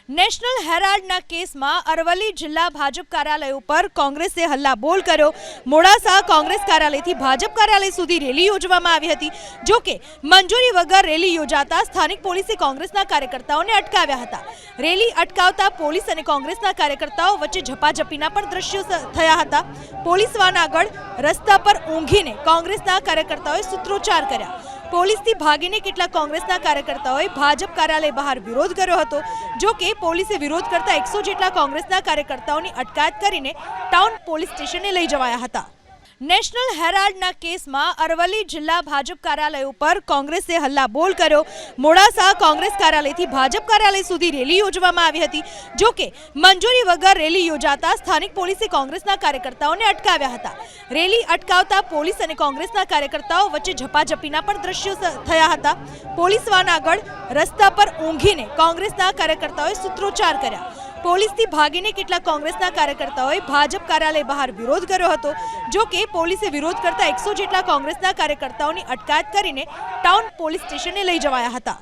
National હેરાલ્ડના કેસમાં અરવલ્લી જિલ્લા ભાજપ કાર્યાલય ઉપર કોંગ્રેસે હલ્લાબોલ કર્યો। મોડાસા કોંગ્રેસ કાર્યાલયથી ભાજપ કાર્યાલય સુધી રેલી યોજવામાં આવી હતી। જો કે મંજૂરી વગર રેલી યોજાતા સ્થાનિક પોલીસે કોંગ્રેસના કાર્યકર્તાઓને અટકાવ્યા હતા। રેલી અટકાવતા પોલીસ અને કોંગ્રેસના કાર્યકર્તાઓ વચ્ચે ઝપાઝપીના પણ દ્રશ્યો થયા હતા। પોલીસ વાન આગળ રસ્તા પર ઊંઘીને કોંગ્રેસના કાર્યકર્તાઓએ સૂત્રોચ્ચાર કર્યા। પોલીસથી ભાગીને કેટલાક કોંગ્રેસના કાર્યકર્તાઓએ ભાજપ કાર્યાલય બહાર વિરોધ કર્યો હતો। જો કે પોલીસે વિરોધ કરતા 100 જેટલા કોંગ્રેસના કાર્યકર્તાઓની અટકાયત કરીને ટાઉન પોલીસ સ્ટેશને લઈ જવાયા હતા। નેશનલ હેરાલ્ડના કેસમાં અરવલ્લી જિલ્લા ભાજપ કાર્યાલય ઉપર કોંગ્રેસે હલ્લાબોલ કર્યો। મોડાસા કોંગ્રેસ કાર્યાલયથી ભાજપ કાર્યાલય સુધી રેલી યોજવામાં આવી હતી। જો કે મંજૂરી વગર રેલી યોજાતા સ્થાનિક પોલીસે કોંગ્રેસના કાર્યકર્તાઓને અટકાવ્યા હતા। રેલી અટકાવતા પોલીસ અને કોંગ્રેસના કાર્યકર્તાઓ વચ્ચે ઝપાઝપીના પણ દ્રશ્યો થયા હતા। પોલીસ વાન આગળ રસ્તા પર ઊંઘીને કોંગ્રેસના કાર્યકર્તાઓએ સૂત્રોચ્ચાર કર્યા। પોલીસથી ભાગીને કેટલાક કોંગ્રેસના કાર્યકર્તાઓએ ભાજપ કાર્યાલય બહાર વિરોધ કર્યો હતો। જો કે પોલીસે વિરોધ કરતા 100 જેટલા કોંગ્રેસના કાર્યકર્તાઓની અટકાયત કરીને ટાઉન પોલીસ સ્ટેશને લઈ જવાયા હતા।